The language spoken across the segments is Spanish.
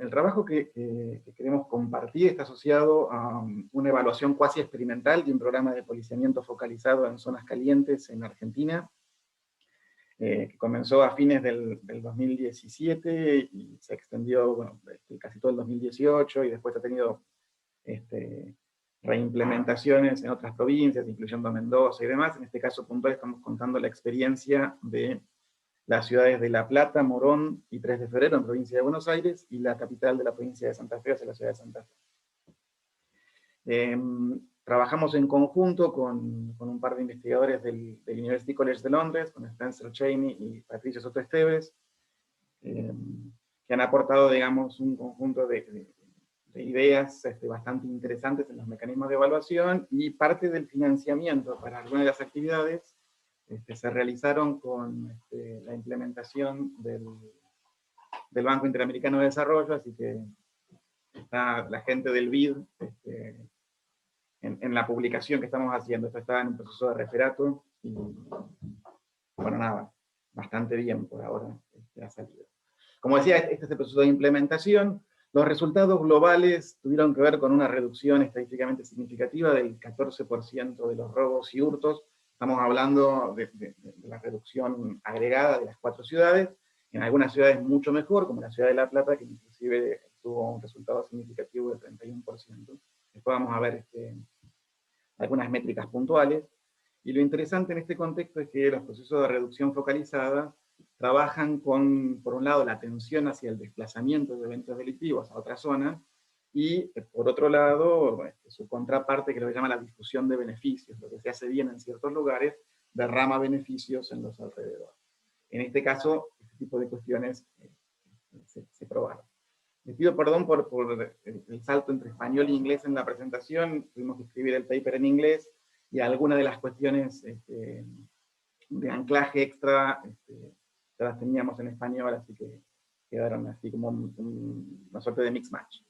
El trabajo que queremos compartir está asociado a una evaluación cuasi experimental de un programa de policiamiento focalizado en zonas calientes en Argentina, que comenzó a fines del 2017 y se extendió, bueno, casi todo el 2018, y después ha tenido reimplementaciones en otras provincias, incluyendo Mendoza y demás. En este caso puntual estamos contando la experiencia de las ciudades de La Plata, Morón y 3 de Febrero, en provincia de Buenos Aires, y la capital de la provincia de Santa Fe, o sea, la ciudad de Santa Fe. Trabajamos en conjunto con un par de investigadores del University College de Londres, con Spencer Cheney y Patricio Soto Esteves, que han aportado, digamos, un conjunto de ideas bastante interesantes en los mecanismos de evaluación, y parte del financiamiento para algunas de las actividades se realizaron con la implementación del Banco Interamericano de Desarrollo, así que está la gente del BID en la publicación que estamos haciendo. Esto está en un proceso de referato, y bueno, nada, bastante bien por ahora ha salido. Como decía, este es el proceso de implementación. Los resultados globales tuvieron que ver con una reducción estadísticamente significativa del 14% de los robos y hurtos. Estamos hablando de la reducción agregada de las 4 ciudades, en algunas ciudades mucho mejor, como la ciudad de La Plata, que inclusive tuvo un resultado significativo del 31%. Después vamos a ver algunas métricas puntuales. Y lo interesante en este contexto es que los procesos de reducción focalizada trabajan con, por un lado, la atención hacia el desplazamiento de eventos delictivos a otra zona, y por otro lado, su contraparte, que lo que llama la difusión de beneficios. Lo que se hace bien en ciertos lugares derrama beneficios en los alrededores. En este caso, este tipo de cuestiones se probaron. Les pido perdón por el salto entre español e inglés en la presentación. Tuvimos que escribir el paper en inglés, y algunas de las cuestiones de anclaje extra ya las teníamos en español, así que quedaron así como una suerte de mix match.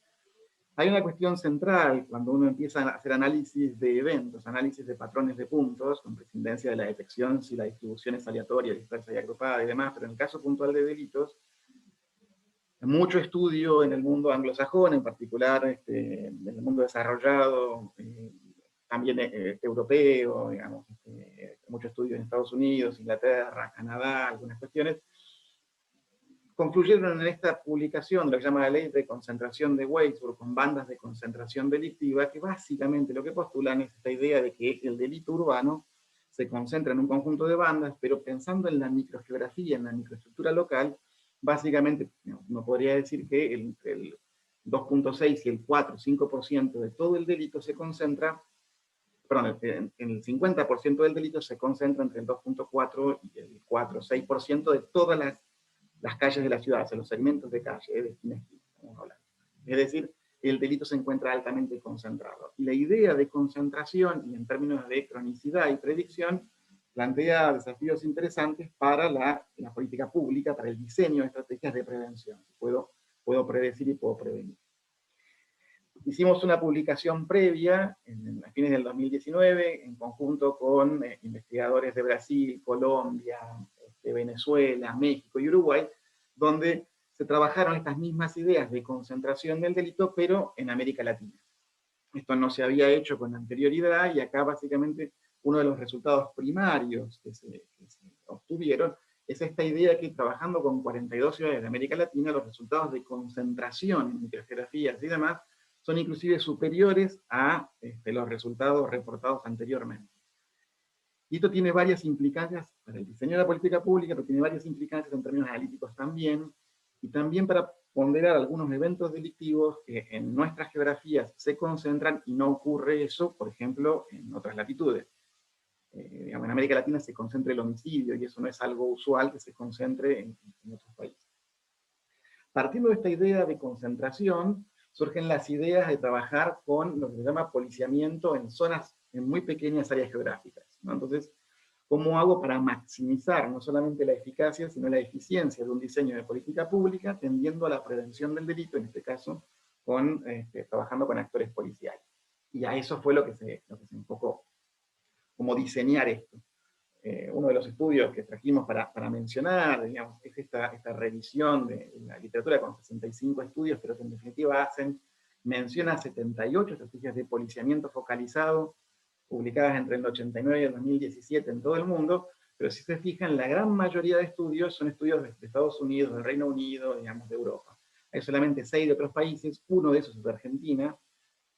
Hay una cuestión central cuando uno empieza a hacer análisis de eventos, análisis de patrones de puntos, con prescindencia de la detección si la distribución es aleatoria, dispersa y agrupada y demás, pero en el caso puntual de delitos, mucho estudio en el mundo anglosajón, en particular en el mundo desarrollado, también europeo, digamos, mucho estudio en Estados Unidos, Inglaterra, Canadá, algunas cuestiones, concluyeron en esta publicación, lo que se llama la ley de concentración de Wadsworth, con bandas de concentración delictiva, que básicamente lo que postulan es esta idea de que el delito urbano se concentra en un conjunto de bandas, pero pensando en la microgeografía, en la microestructura local, básicamente uno podría decir que entre el 2.6 y el 4, 5% de todo el delito se concentra, perdón, en el 50% del delito se concentra entre el 2.4 y el 4, 6% de todas las calles de la ciudad, o sea, los segmentos de calle, de esquina a esquina, estamos hablando. Es decir, el delito se encuentra altamente concentrado. Y la idea de concentración, y en términos de cronicidad y predicción, plantea desafíos interesantes para la política pública, para el diseño de estrategias de prevención. Puedo predecir y puedo prevenir. Hicimos una publicación previa, a fines del 2019, en conjunto con investigadores de Brasil, Colombia, Venezuela, México y Uruguay, donde se trabajaron estas mismas ideas de concentración del delito, pero en América Latina. Esto no se había hecho con anterioridad, y acá básicamente uno de los resultados primarios que se obtuvieron es esta idea que, trabajando con 42 ciudades de América Latina, los resultados de concentración en microgeografías y demás son inclusive superiores a los resultados reportados anteriormente. Y esto tiene varias implicancias para el diseño de la política pública, pero tiene varias implicancias en términos analíticos también, y también para ponderar algunos eventos delictivos que en nuestras geografías se concentran y no ocurre eso, por ejemplo, en otras latitudes. Digamos, en América Latina se concentra el homicidio, y eso no es algo usual que se concentre en otros países. Partiendo de esta idea de concentración, surgen las ideas de trabajar con lo que se llama policiamiento en zonas, en muy pequeñas áreas geográficas, ¿no? Entonces, ¿cómo hago para maximizar no solamente la eficacia, sino la eficiencia de un diseño de política pública, tendiendo a la prevención del delito, en este caso, trabajando con actores policiales? Y a eso fue lo que se enfocó, como diseñar esto. uno de los estudios que trajimos para mencionar, digamos, es esta revisión de la literatura con 65 estudios, pero que en definitiva hacen mención a 78 estrategias de policiamiento focalizado, publicadas entre el 89 y el 2017 en todo el mundo, pero si se fijan, la gran mayoría de estudios son estudios de Estados Unidos, del Reino Unido, digamos, de Europa. Hay solamente 6 de otros países, uno de esos es de Argentina,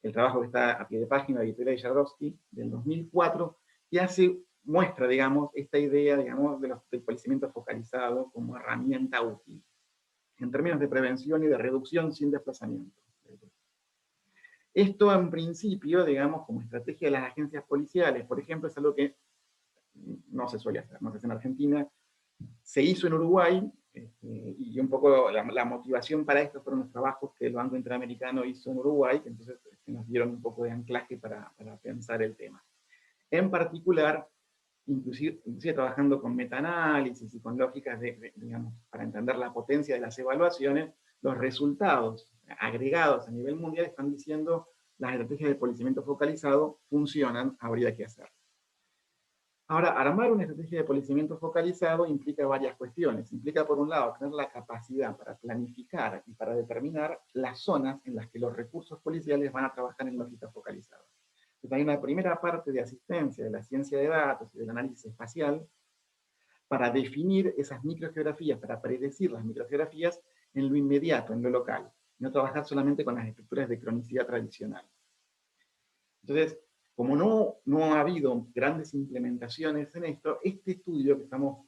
el trabajo que está a pie de página de Victoria Villarrovsky, del 2004, que muestra, digamos, esta idea, digamos, del policiamiento focalizado como herramienta útil, en términos de prevención y de reducción sin desplazamiento. Esto en principio, digamos, como estrategia de las agencias policiales, por ejemplo, es algo que no se suele hacer, no se hace en Argentina, se hizo en Uruguay, y un poco la motivación para esto fueron los trabajos que el Banco Interamericano hizo en Uruguay, que entonces nos dieron un poco de anclaje para pensar el tema. En particular, inclusive trabajando con metaanálisis y con lógicas digamos, para entender la potencia de las evaluaciones, los resultados agregados a nivel mundial están diciendo las estrategias de policiamiento focalizado funcionan, habría que hacer. Ahora, armar una estrategia de policiamiento focalizado implica varias cuestiones. Implica, por un lado, tener la capacidad para planificar y para determinar las zonas en las que los recursos policiales van a trabajar en lógica focalizada. Entonces, hay una primera parte de asistencia de la ciencia de datos y del análisis espacial para definir esas microgeografías, para predecir las microgeografías en lo inmediato, en lo local, no trabajar solamente con las estructuras de cronicidad tradicional. Entonces, como no ha habido grandes implementaciones en esto, este estudio que estamos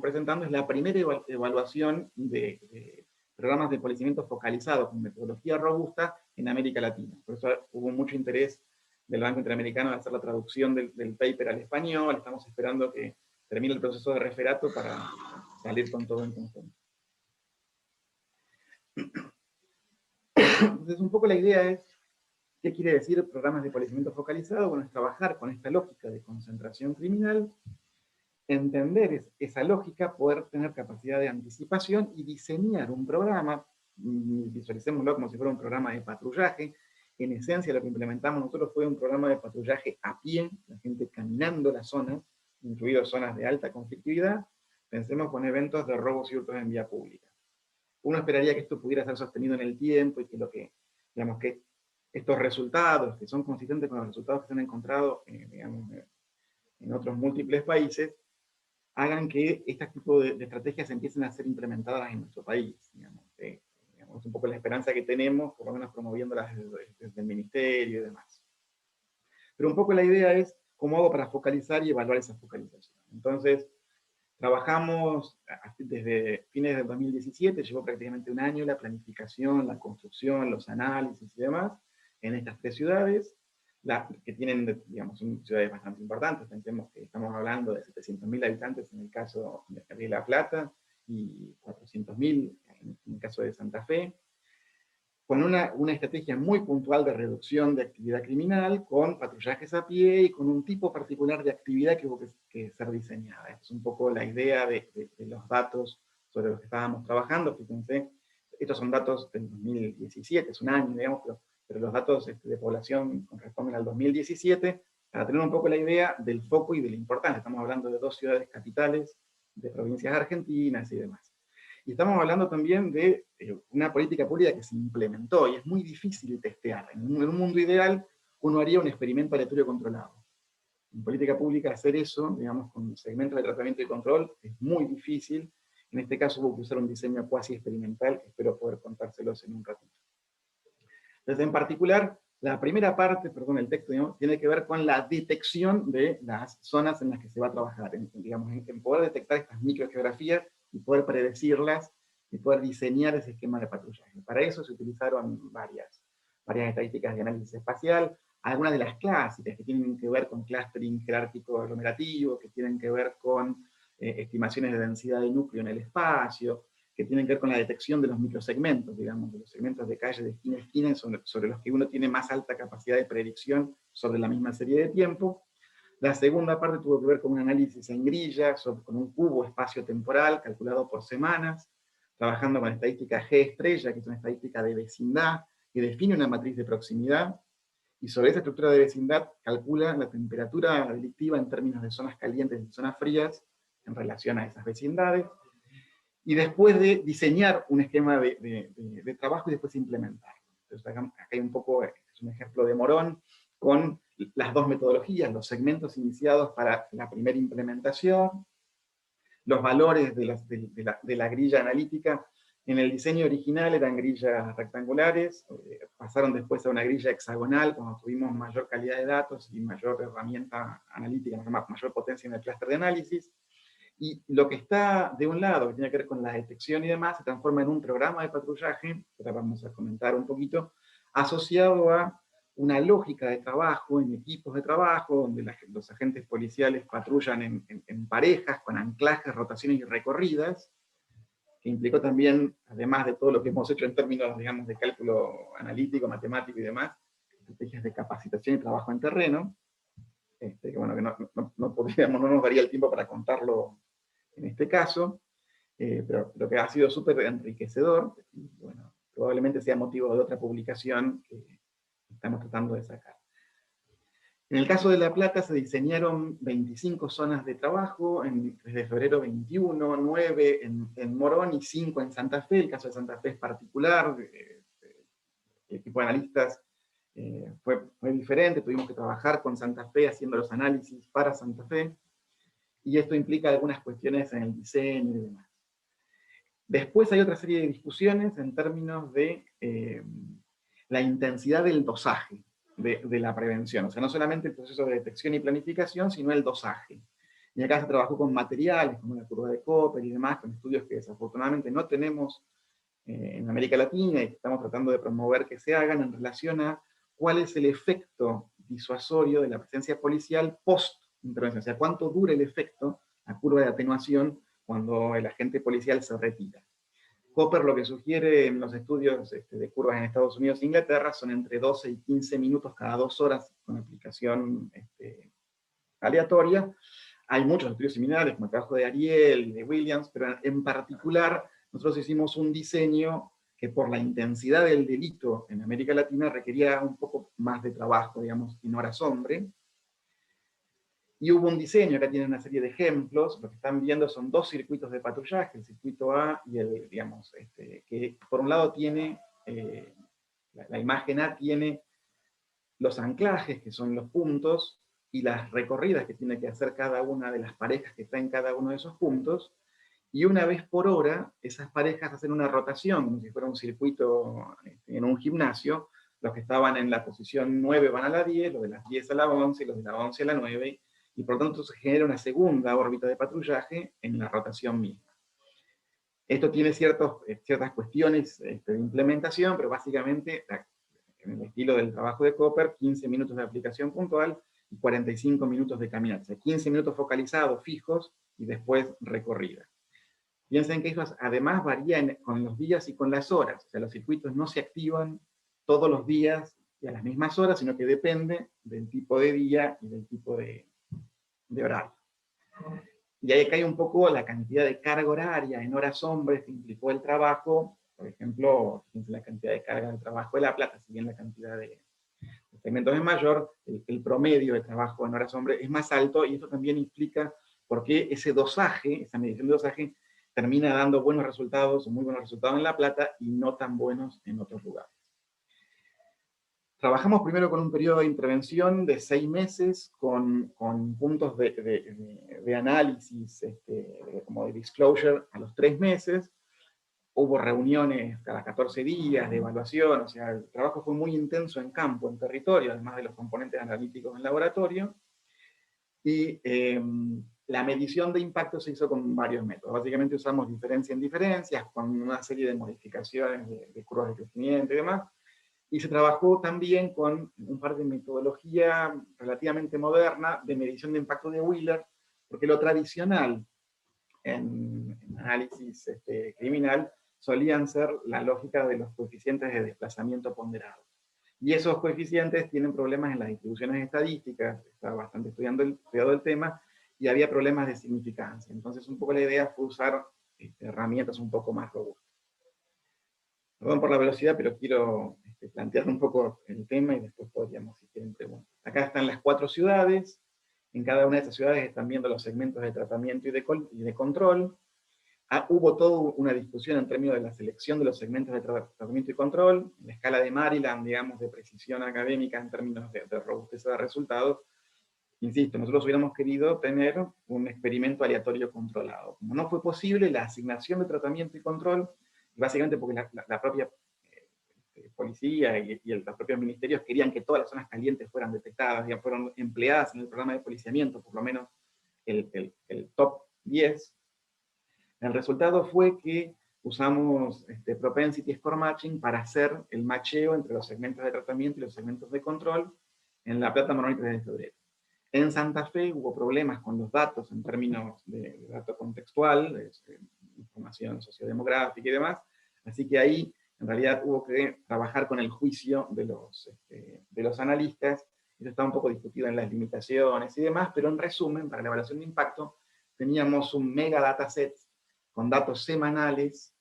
presentando es la primera evaluación de programas de policiamiento focalizado con metodología robusta en América Latina. Por eso hubo mucho interés del Banco Interamericano de hacer la traducción del paper al español. Estamos esperando que termine el proceso de referato para salir con todo en conjunto. Entonces, un poco la idea es, ¿qué quiere decir programas de policiamiento focalizado? Bueno, es trabajar con esta lógica de concentración criminal, entender esa lógica, poder tener capacidad de anticipación y diseñar un programa, visualicémoslo como si fuera un programa de patrullaje. En esencia lo que implementamos nosotros fue un programa de patrullaje a pie, la gente caminando las zonas, incluidas zonas de alta conflictividad. Pensemos con eventos de robos y hurtos en vía pública. Uno esperaría que esto pudiera ser sostenido en el tiempo y que digamos, que estos resultados, que son consistentes con los resultados que se han encontrado digamos, en otros múltiples países, hagan que este tipo de estrategias empiecen a ser implementadas en nuestro país. Digamos, es un poco la esperanza que tenemos, por lo menos promoviéndolas desde el ministerio y demás. Pero un poco la idea es cómo hago para focalizar y evaluar esa focalización. Entonces, trabajamos desde fines del 2017, llevó prácticamente un año la planificación, la construcción, los análisis y demás, en estas 3 ciudades, que tienen, digamos, son ciudades bastante importantes. Pensemos que estamos hablando de 700.000 habitantes en el caso de La Plata, y 400.000 en el caso de Santa Fe, con una estrategia muy puntual de reducción de actividad criminal, con patrullajes a pie y con un tipo particular de actividad que hubo que ser diseñada. Es un poco la idea de los datos sobre los que estábamos trabajando. Fíjense, estos son datos del 2017, es un año, digamos, pero los datos de población corresponden al 2017, para tener un poco la idea del foco y de la importancia. Estamos hablando de 2 ciudades capitales, de provincias argentinas y demás. Y estamos hablando también de una política pública que se implementó, y es muy difícil testear. En un mundo ideal, uno haría un experimento aleatorio controlado. En política pública hacer eso, digamos, con segmentos de tratamiento y control, es muy difícil. En este caso hubo que usar un diseño cuasi experimental, que espero poder contárselos en un ratito. Entonces, en particular, la primera parte, perdón, el texto, digamos, tiene que ver con la detección de las zonas en las que se va a trabajar, digamos, en poder detectar estas microgeografías y poder predecirlas y poder diseñar ese esquema de patrullaje. Para eso se utilizaron varias estadísticas de análisis espacial, algunas de las clásicas que tienen que ver con clustering jerárquico aglomerativo, que tienen que ver con estimaciones de densidad de núcleo en el espacio, que tienen que ver con la detección de los microsegmentos, digamos, de los segmentos de calle de esquina a esquina, sobre los que uno tiene más alta capacidad de predicción sobre la misma serie de tiempo. La segunda parte tuvo que ver con un análisis en grilla, con un cubo espacio-temporal calculado por semanas, trabajando con estadística G estrella, que es una estadística de vecindad, que define una matriz de proximidad, y sobre esa estructura de vecindad calcula la temperatura delictiva en términos de zonas calientes y zonas frías en relación a esas vecindades, y después de diseñar un esquema de trabajo y después implementarlo. Entonces acá hay un poco, es un ejemplo de Morón, con las dos metodologías, los segmentos iniciados para la primera implementación, los valores de la grilla analítica. En el diseño original eran grillas rectangulares, pasaron después a una grilla hexagonal cuando tuvimos mayor calidad de datos y mayor herramienta analítica, mayor potencia en el clúster de análisis. Y lo que está de un lado, que tiene que ver con la detección y demás, se transforma en un programa de patrullaje, que ahora vamos a comentar un poquito, asociado a una lógica de trabajo, en equipos de trabajo, donde los agentes policiales patrullan en parejas, con anclajes, rotaciones y recorridas, que implicó también, además de todo lo que hemos hecho en términos, digamos, de cálculo analítico, matemático y demás, estrategias de capacitación y trabajo en terreno, que bueno, que no nos daría el tiempo para contarlo en este caso, pero lo que ha sido súper enriquecedor, y bueno, probablemente sea motivo de otra publicación que estamos tratando de sacar. En el caso de La Plata se diseñaron 25 zonas de trabajo, desde febrero 21, 9 en Morón y 5 en Santa Fe. El caso de Santa Fe es particular, el equipo de analistas fue diferente, tuvimos que trabajar con Santa Fe haciendo los análisis para Santa Fe, y esto implica algunas cuestiones en el diseño y demás. Después hay otra serie de discusiones en términos de la intensidad del dosaje de la prevención. O sea, no solamente el proceso de detección y planificación, sino el dosaje. Y acá se trabajó con materiales, como la curva de Koper y demás, con estudios que desafortunadamente no tenemos en América Latina y que estamos tratando de promover que se hagan en relación a cuál es el efecto disuasorio de la presencia policial post-intervención. O sea, cuánto dura el efecto, la curva de atenuación, cuando el agente policial se retira. Koper lo que sugiere en los estudios de curvas en Estados Unidos e Inglaterra son entre 12 y 15 minutos cada 2 horas con aplicación aleatoria. Hay muchos estudios similares, como el trabajo de Ariel y de Williams, pero en particular nosotros hicimos un diseño que por la intensidad del delito en América Latina requería un poco más de trabajo, digamos, en horas hombre. Y hubo un diseño, acá tienen una serie de ejemplos, lo que están viendo son dos circuitos de patrullaje, el circuito A y el, digamos, que por un lado tiene, la imagen A tiene los anclajes, que son los puntos, y las recorridas que tiene que hacer cada una de las parejas que está en cada uno de esos puntos, y una vez por hora, esas parejas hacen una rotación, como si fuera un circuito en un gimnasio, los que estaban en la posición 9 van a la 10, los de las 10 a la 11, los de la 11 a la 9, y por lo tanto se genera una segunda órbita de patrullaje en la rotación misma. Esto tiene ciertas cuestiones de implementación, pero básicamente, en el estilo del trabajo de Koper, 15 minutos de aplicación puntual y 45 minutos de caminata. O sea, 15 minutos focalizados, fijos, y después recorrida. Piensen que eso además varía con los días y con las horas. O sea, los circuitos no se activan todos los días y a las mismas horas, sino que depende del tipo de día y del tipo de horario. Y ahí cae un poco la cantidad de carga horaria en horas hombres que implicó el trabajo. Por ejemplo, la cantidad de carga de trabajo de La Plata, si bien la cantidad de segmentos es mayor, el promedio de trabajo en horas hombres es más alto, y esto también implica por qué ese dosaje, esa medición de dosaje, termina dando buenos resultados, o muy buenos resultados en La Plata, y no tan buenos en otros lugares. Trabajamos primero con un periodo de intervención de 6 meses, con puntos de análisis, como de disclosure a los 3 meses. Hubo reuniones cada 14 días de evaluación, o sea, el trabajo fue muy intenso en campo, en territorio, además de los componentes analíticos en laboratorio. Y la medición de impacto se hizo con varios métodos. Básicamente usamos diferencia en diferencias, con una serie de modificaciones de curvas de crecimiento y demás. Y se trabajó también con un par de metodología relativamente moderna de medición de impacto de Wheeler, porque lo tradicional en análisis criminal solían ser la lógica de los coeficientes de desplazamiento ponderado. Y esos coeficientes tienen problemas en las distribuciones estadísticas, estaba bastante estudiado el tema, y había problemas de significancia. Entonces un poco la idea fue usar herramientas un poco más robustas. Perdón por la velocidad, pero quiero plantear un poco el tema y después podríamos ir entre uno. Acá están las 4 ciudades, en cada una de estas ciudades están viendo los segmentos de tratamiento y de control. Hubo toda una discusión en términos de la selección de los segmentos de tratamiento y control, en la escala de Maryland, digamos, de precisión académica en términos de robustez de resultados. Insisto, nosotros hubiéramos querido tener un experimento aleatorio controlado. Como no fue posible, la asignación de tratamiento y control, básicamente porque la propia policía y los propios ministerios querían que todas las zonas calientes fueran detectadas, ya fueron empleadas en el programa de policiamiento, por lo menos el top 10. El resultado fue que usamos Propensity Score Matching para hacer el macheo entre los segmentos de tratamiento y los segmentos de control en la plata Moroni 3 de febrero. En Santa Fe hubo problemas con los datos en términos de dato contextual, de información sociodemográfica y demás, así que ahí en realidad hubo que trabajar con el juicio de los analistas. Eso está un poco discutido en las limitaciones y demás, pero en resumen, para la evaluación de impacto, teníamos un mega dataset con datos semanales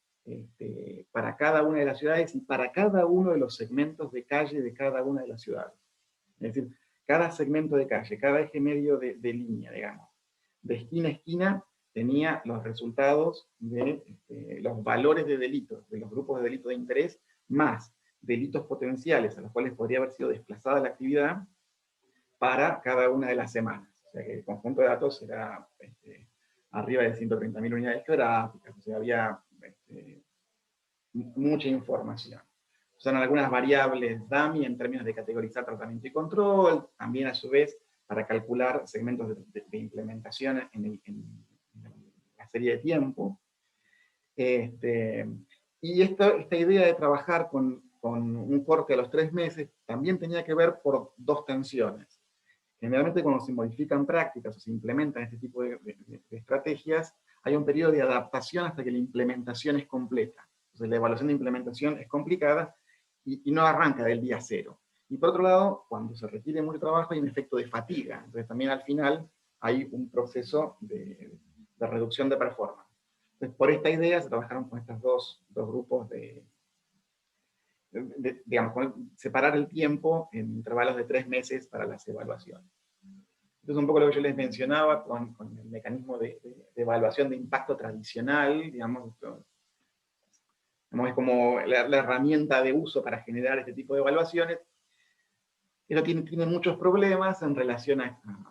para cada una de las ciudades y para cada uno de los segmentos de calle de cada una de las ciudades. Es decir, cada segmento de calle, cada eje medio de línea, digamos, de esquina a esquina, tenía los resultados de los valores de delitos, de los grupos de delito de interés, más delitos potenciales a los cuales podría haber sido desplazada la actividad para cada una de las semanas. O sea que el conjunto de datos era arriba de 130.000 unidades geográficas, o sea, había mucha información. Son algunas variables DAMI en términos de categorizar tratamiento y control, también a su vez para calcular segmentos de implementación en la serie de tiempo. Y esta idea de trabajar con un corte a los 3 meses también tenía que ver por 2 tensiones. Generalmente cuando se modifican prácticas o se implementan este tipo de estrategias, hay un periodo de adaptación hasta que la implementación es completa. Entonces la evaluación de implementación es complicada y no arranca del día 0. Y por otro lado, cuando se requiere mucho trabajo hay un efecto de fatiga. Entonces también al final hay un proceso de reducción de performance. Entonces por esta idea se trabajaron con estos dos grupos digamos, separar el tiempo en intervalos de 3 meses para las evaluaciones. Entonces un poco lo que yo les mencionaba con el mecanismo de evaluación de impacto tradicional, digamos, es como la herramienta de uso para generar este tipo de evaluaciones. Eso tiene muchos problemas en relación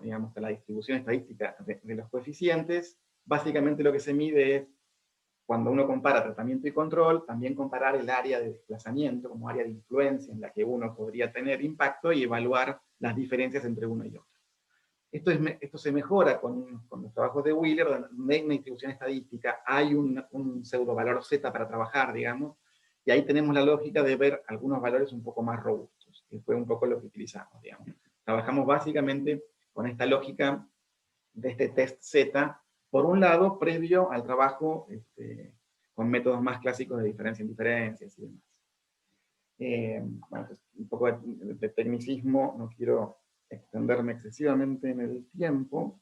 digamos, a la distribución estadística de los coeficientes. Básicamente lo que se mide es, cuando uno compara tratamiento y control, también comparar el área de desplazamiento como área de influencia en la que uno podría tener impacto y evaluar las diferencias entre uno y otro. Esto se mejora con los trabajos de Wheeler, donde hay una distribución estadística, hay un pseudo valor Z para trabajar, digamos, y ahí tenemos la lógica de ver algunos valores un poco más robustos, que fue un poco lo que utilizamos, digamos. Trabajamos básicamente con esta lógica de este test Z, por un lado, previo al trabajo con métodos más clásicos de diferencia en diferencias y demás. Bueno, un poco de tecnicismo, no quiero extenderme excesivamente en el tiempo.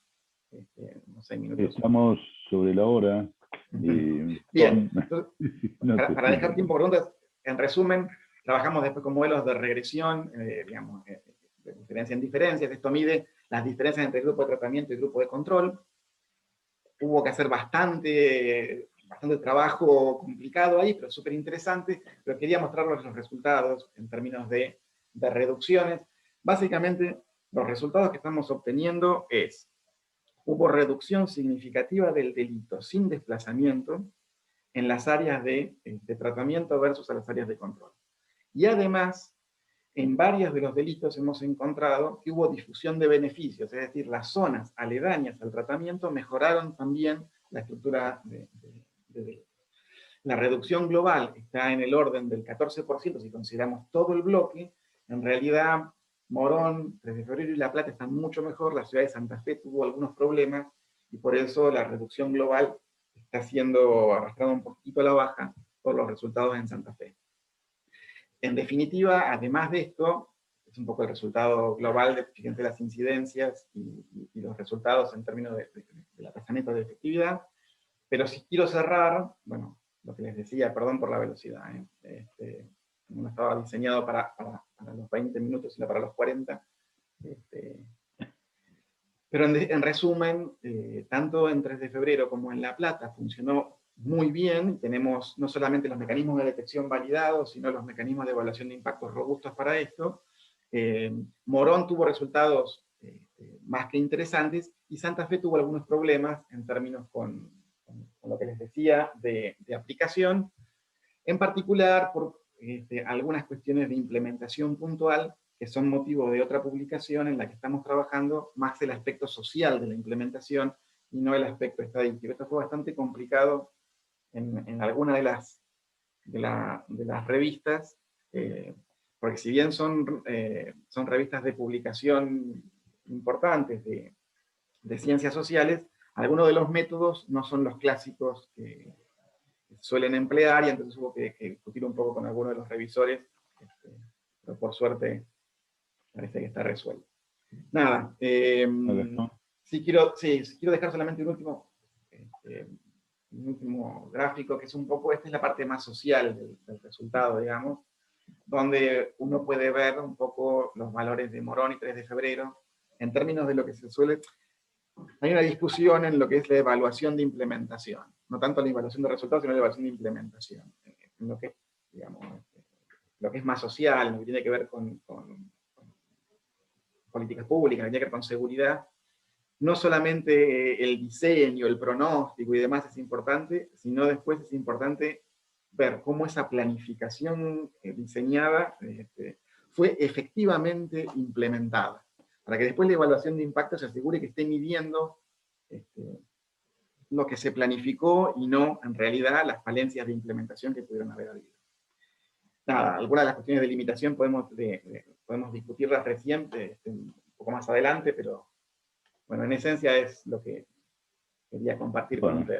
No sé, minutos. Estamos sobre la hora. Bien, entonces, para dejar tiempo por preguntas, en resumen, trabajamos después con modelos de regresión, digamos, de diferencia en diferencias. Esto mide las diferencias entre el grupo de tratamiento y el grupo de control. Hubo que hacer bastante trabajo complicado ahí, pero súper interesante, pero quería mostrarles los resultados en términos de reducciones. Básicamente, los resultados que estamos obteniendo es, hubo reducción significativa del delito sin desplazamiento en las áreas de tratamiento versus a las áreas de control. Y además, en varios de los delitos hemos encontrado que hubo difusión de beneficios, es decir, las zonas aledañas al tratamiento mejoraron también la estructura de delito. La reducción global está en el orden del 14% si consideramos todo el bloque. En realidad, Morón, 3 de febrero y La Plata están mucho mejor. La ciudad de Santa Fe tuvo algunos problemas y por eso la reducción global está siendo arrastrada un poquito a la baja por los resultados en Santa Fe. En definitiva, además de esto, es un poco el resultado global de, fíjense, las incidencias y los resultados en términos de la tasa neta de efectividad. Pero si quiero cerrar, bueno, lo que les decía, perdón por la velocidad, no estaba diseñado para para los 20 minutos, sino para los 40. Pero en resumen, tanto en 3 de febrero como en La Plata funcionó muy bien. Tenemos no solamente los mecanismos de detección validados, sino los mecanismos de evaluación de impactos robustos para esto. Morón tuvo resultados más que interesantes, y Santa Fe tuvo algunos problemas en términos con lo que les decía de aplicación, en particular por algunas cuestiones de implementación puntual, que son motivo de otra publicación en la que estamos trabajando más el aspecto social de la implementación y no el aspecto estadístico. Esto fue bastante complicado en alguna de las revistas, porque si bien son revistas de publicación importantes de ciencias sociales, algunos de los métodos no son los clásicos que suelen emplear, y entonces hubo que discutir un poco con algunos de los revisores, pero por suerte parece que está resuelto. Nada, sí quiero dejar solamente un último gráfico, que es un poco, esta es la parte más social del resultado, digamos, donde uno puede ver un poco los valores de Morón y 3 de febrero, en términos de lo que se suele... Hay una discusión en lo que es la evaluación de implementación, no tanto la evaluación de resultados, sino la evaluación de implementación, en lo que es, digamos, lo que es más social, lo que tiene que ver con políticas públicas, lo que tiene que ver con seguridad. No solamente el diseño, el pronóstico y demás es importante, sino después es importante ver cómo esa planificación diseñada fue efectivamente implementada, para que después la evaluación de impacto se asegure que esté midiendo lo que se planificó y no, en realidad, las falencias de implementación que pudieron haber habido. Nada, algunas de las cuestiones de limitación podemos discutirlas recién, un poco más adelante, pero bueno, en esencia es lo que quería compartir con ustedes.